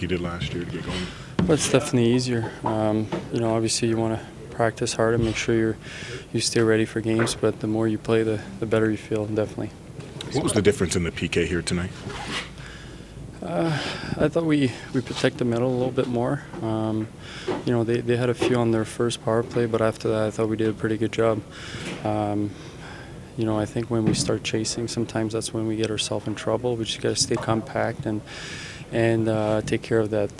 like you did last year to get going? Well, it's definitely easier. Obviously you want to practice hard and make sure you stay ready for games, but the more you play, the better you feel, definitely. What was the difference in the PK here tonight? I thought we protect the middle a little bit more. They had a few on their first power play, but after that I thought we did a pretty good job. I think when we start chasing, sometimes that's when we get ourselves in trouble. We just got to stay compact and take care of that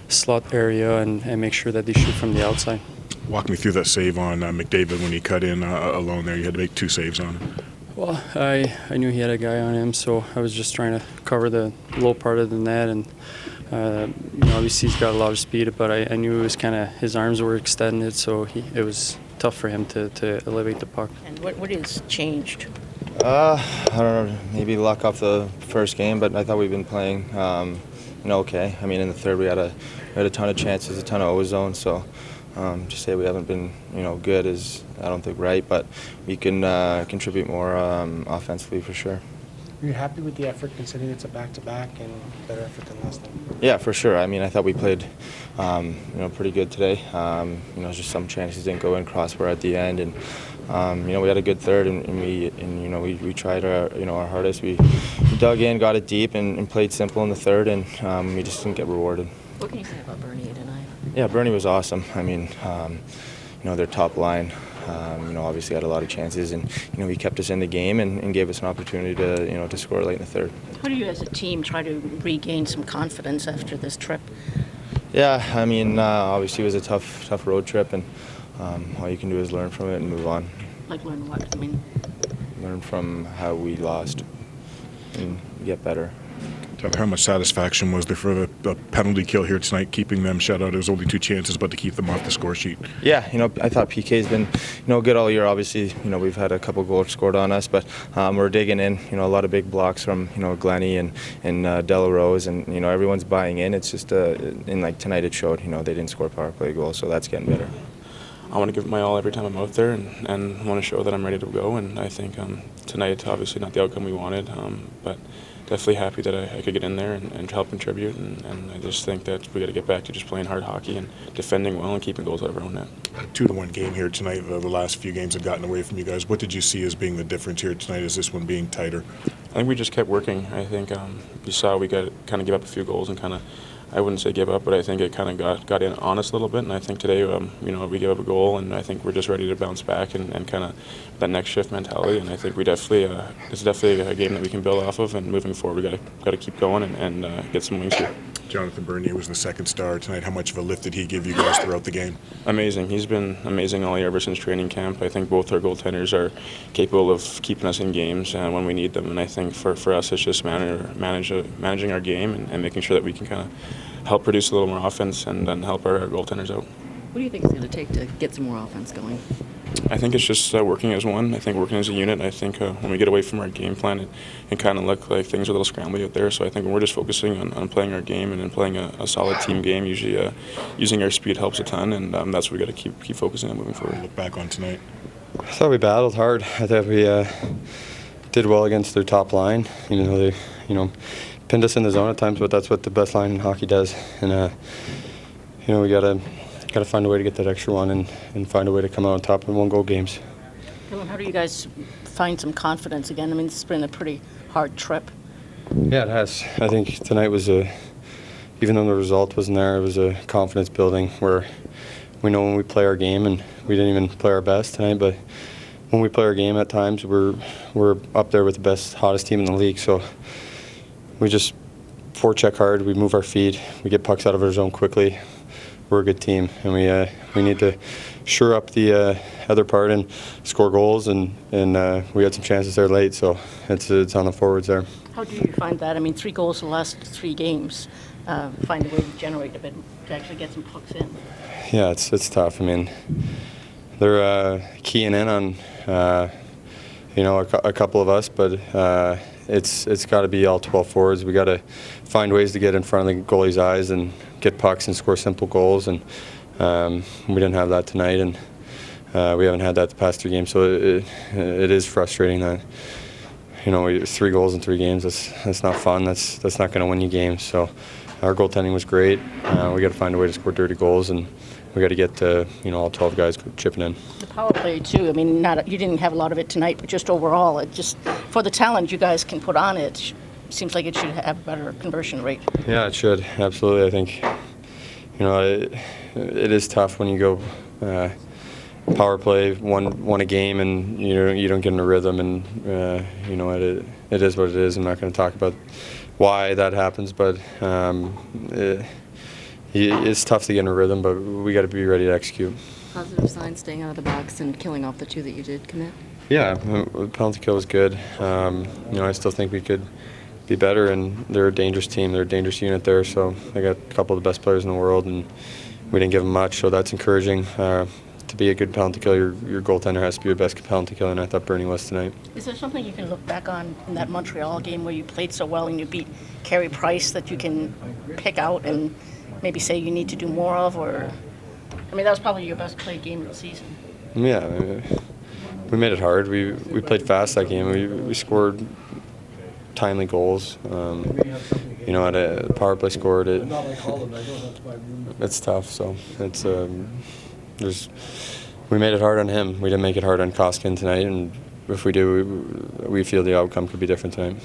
slot area and make sure that they shoot from the outside. Walk me through that save on McDavid when he cut in alone there. You had to make 2 saves on him. Well, I knew he had a guy on him, so I was just trying to cover the low part of the net, and obviously he's got a lot of speed, but I knew it was kind of his arms were extended, so it was tough for him to elevate the puck. And what has changed? I don't know, maybe luck off the first game, but I thought we've been playing okay. I mean, in the third we had a ton of chances, a ton of O-zone, so to say we haven't been good is I don't think right, but we can contribute more offensively for sure. Are you happy with the effort considering it's a back-to-back and better effort than last time? Yeah, for sure. I mean, I thought we played pretty good today. Just some chances didn't go in, crossbar at the end, and we had a good third, and we tried our hardest. We dug in, got it deep, and played simple in the third, and we just didn't get rewarded. What can you say about Bernie tonight? Yeah, Bernie was awesome. I mean, their top line, obviously had a lot of chances, and he kept us in the game and gave us an opportunity to score late in the third. How do you, as a team, try to regain some confidence after this trip? Yeah, I mean, obviously it was a tough road trip, and all you can do is learn from it and move on. Like learn what? I mean, learn from how we lost and get better. How much satisfaction was there for the penalty kill here tonight, keeping them shut out? It was only 2 chances, but to keep them off the score sheet. Yeah, I thought PK's been good all year. Obviously, we've had a couple goals scored on us, but we're digging in. A lot of big blocks from Glennie and Delarose, and everyone's buying in. It's just in like tonight it showed. They didn't score power play goals, so that's getting better. I want to give it my all every time I'm out there, and want to show that I'm ready to go. And I think tonight, obviously not the outcome we wanted, but definitely happy that I could get in there and help contribute. And I just think that we got to get back to just playing hard hockey and defending well and keeping goals out of our own net. 2-1 game here tonight. The last few games have gotten away from you guys. What did you see as being the difference here tonight? Is this one being tighter? I think we just kept working. I think you saw we got kind of give up a few goals and kind of, I wouldn't say give up, but I think it kind of got in on us a little bit. And I think today, we gave up a goal, and I think we're just ready to bounce back and kind of that next shift mentality. And I think we definitely, it's definitely a game that we can build off of. And moving forward, we got to keep going and get some wings here. Jonathan Bernier was the second star tonight. How much of a lift did he give you guys throughout the game? Amazing. He's been amazing all year ever since training camp. I think both our goaltenders are capable of keeping us in games when we need them. And I think for us, it's just managing our game and making sure that we can kind of help produce a little more offense and then help our goaltenders out. What do you think it's going to take to get some more offense going? I think it's just working as one. I think working as a unit. I think when we get away from our game plan, it kind of look like things are a little scrambly out there. So I think when we're just focusing on playing our game and playing a solid team game, usually using our speed helps a ton, and that's what we got to keep focusing on moving forward. Look back on tonight. I thought we battled hard. I thought we did well against their top line, even though they, pinned us in the zone at times, but that's what the best line in hockey does. And we gotta find a way to get that extra one and find a way to come out on top in 1-goal games. How do you guys find some confidence again? I mean, this has been a pretty hard trip. Yeah, it has. I think tonight was even though the result wasn't there, it was a confidence building where we know when we play our game, and we didn't even play our best tonight, but when we play our game at times, we're up there with the best, hottest team in the league. So we just forecheck hard, we move our feet, we get pucks out of our zone quickly. We're a good team, and we need to shore up the other part and score goals, and we had some chances there late, so it's on the forwards there. How do you find that? I mean, 3 goals the last 3 games. Find a way to generate a bit, to actually get some pucks in. Yeah, it's tough. I mean, they're keying in on a couple of us, but it's got to be all 12 forwards. We got to find ways to get in front of the goalie's eyes and get pucks and score simple goals, and we didn't have that tonight, and we haven't had that the past 3 games, so it is frustrating that 3 goals in 3 games. That's not fun. That's not going to win you games. So our goaltending was great. We got to find a way to score dirty goals, and we got to get all 12 guys chipping in. The power play too. I mean, you didn't have a lot of it tonight, but just overall, it just for the talent you guys can put on it, seems like it should have a better conversion rate. Yeah, it should, absolutely. I think it is tough when you go power play one a game and you don't get in a rhythm, and it is what it is. I'm not going to talk about why that happens, but it's tough to get in a rhythm, but we got to be ready to execute. Positive signs, staying out of the box and killing off the 2 that you did commit? Yeah, the penalty kill was good. I still think we could be better, and they're a dangerous team. They're a dangerous unit there, so they got a couple of the best players in the world, and we didn't give them much, so that's encouraging. To be a good penalty killer, your goaltender has to be your best penalty killer, and I thought Bernie was tonight. Is there something you can look back on in that Montreal game where you played so well and you beat Carey Price that you can pick out and maybe say you need to do more of? Or, I mean, that was probably your best played game of the season. Yeah, we made it hard. We played fast that game. We scored timely goals. At a power play scored it. It's tough. So it's we made it hard on him. We didn't make it hard on Koskinen tonight, and if we do, we feel the outcome could be different tonight.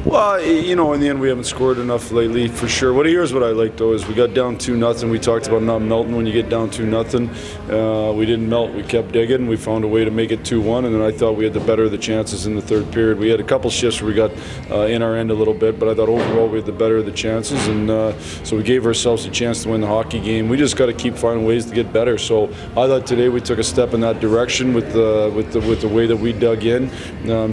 Well, in the end, we haven't scored enough lately, for sure. Here's what I like, though, is we got down 2-0. We talked about not melting when you get down 2-0. We didn't melt. We kept digging. We found a way to make it 2-1, and then I thought we had the better of the chances in the third period. We had a couple shifts where we got in our end a little bit, but I thought overall we had the better of the chances, and so we gave ourselves a chance to win the hockey game. We just got to keep finding ways to get better. So I thought today we took a step in that direction with the way that we dug in.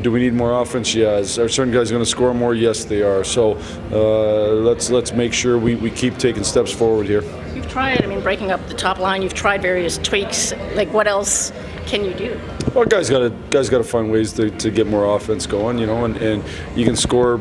Do we need more offense? Yeah. Are certain guys going to score more? Yes, they are. So let's make sure we keep taking steps forward here. You've tried, breaking up the top line. You've tried various tweaks. Like, what else can you do? Well, guys got to find ways to get more offense going, and you can score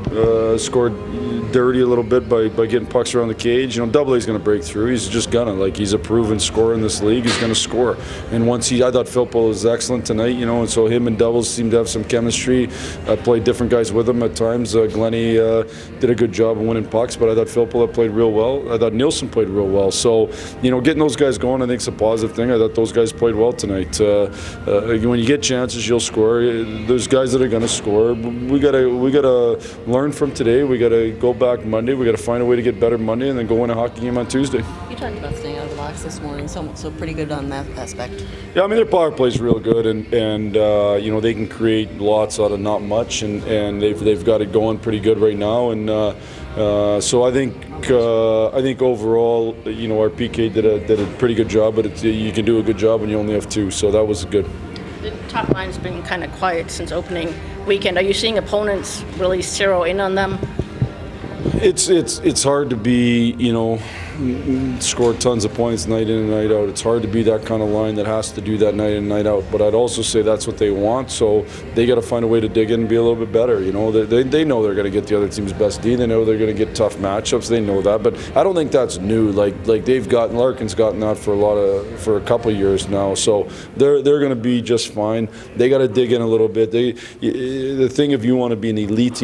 dirty a little bit by getting pucks around the cage. Double A's going to break through. He's just gonna, he's a proven scorer in this league. He's going to score. And I thought Philpo was excellent tonight, and so him and Doubles seemed to have some chemistry. I played different guys with him at times. Glennie did a good job of winning pucks, but I thought Philpo played real well. I thought Nielsen played real well. So, getting those guys going, I think is a positive thing. I thought those guys played well tonight. When you get chances, you'll score. There's guys that are going to score. We gotta learn from today. We gotta go back Monday. We gotta find a way to get better Monday, and then go win a hockey game on Tuesday. You talked about staying out of the box this morning, so pretty good on that aspect. Yeah, their power play is real good, and they can create lots out of not much, and they've got it going pretty good right now, and so I think overall, our PK did a pretty good job, but you can do a good job when you only have 2, so that was good. The top line's been kind of quiet since opening weekend. Are you seeing opponents really zero in on them? It's hard to be, score tons of points night in and night out. It's hard to be that kind of line that has to do that night in and night out. But I'd also say that's what they want, so they got to find a way to dig in and be a little bit better. They know they're going to get the other team's best D. They know they're going to get tough matchups. They know that, but I don't think that's new. Like Larkin's gotten that for a couple of years now, so they're going to be just fine. They got to dig in a little bit. The thing, if you want to be an elite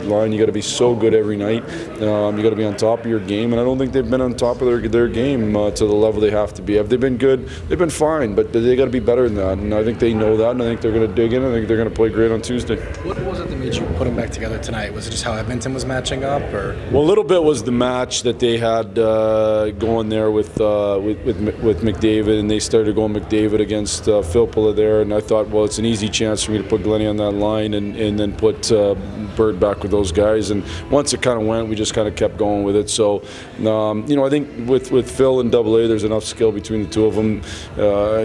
line, you got to be so good every night. You got to be on top of your game, and I don't think they've been on top of their game to the level they have to be. Have they been good? They've been fine, but they got to be better than that, and I think they know that, and I think they're going to dig in, and I think they're going to play great on Tuesday. What was it that made you put them back together tonight? Was it just how Edmonton was matching up, or? Well, a little bit was the match that they had going there with McDavid, and they started going McDavid against Philpola there, and I thought, well, it's an easy chance for me to put Glennie on that line and then put Bird back with those guys, and once it kind of went, we just kind of kept going with it. So, I think with Phil and Double A, there's enough skill between the two of them.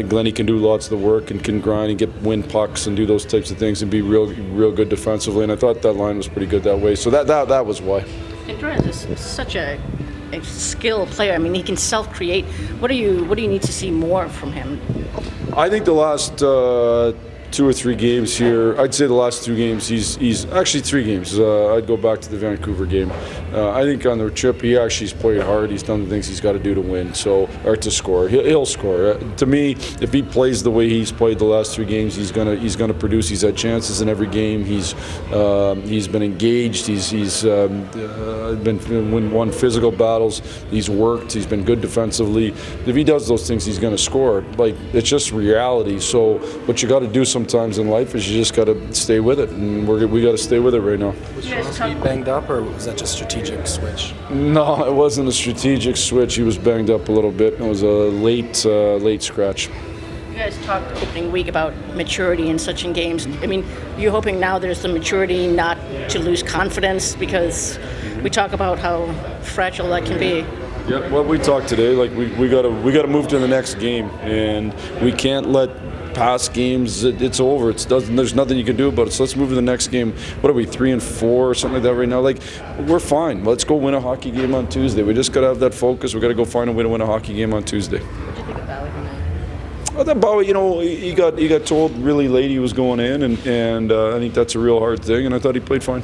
Glennie can do lots of the work and can grind and win pucks and do those types of things and be real good defensively. And I thought that line was pretty good that way. So that was why. And Duran is such a skilled player. He can self-create. What do you need to see more from him? I think the last 2 or 3 games here. I'd say the last 2 games, he's actually 3 games. I'd go back to the Vancouver game. I think on the trip, he actually's played hard. He's done the things he's got to do to win, or to score. He'll score. To me, if he plays the way he's played the last 3 games, he's gonna produce. He's had chances in every game. He's been engaged. He's been won physical battles. He's worked. He's been good defensively. If he does those things, he's going to score. Like, it's just reality. So what you got to do sometimes in life is you just got to stay with it, and we got to stay with it right now. Was Stromsky banged up, or was that just strategic switch? No, it wasn't a strategic switch. He was banged up a little bit. It was a late scratch. You guys talked opening week about maturity in such in games. I mean, you're hoping now there's the maturity not to lose confidence, because we talk about how fragile that can be. Yeah, what we talked today, like we gotta move to the next game, and we can't let past games. It's over. There's nothing you can do about it. So let's move to the next game. What are we, 3-4 or something like that right now? Like, we're fine. Let's go win a hockey game on Tuesday. We just gotta have that focus. We gotta go find a way to win a hockey game on Tuesday. What did you think of Bowey tonight? Well, that Bowey, he got told really late he was going in, and I think that's a real hard thing. And I thought he played fine.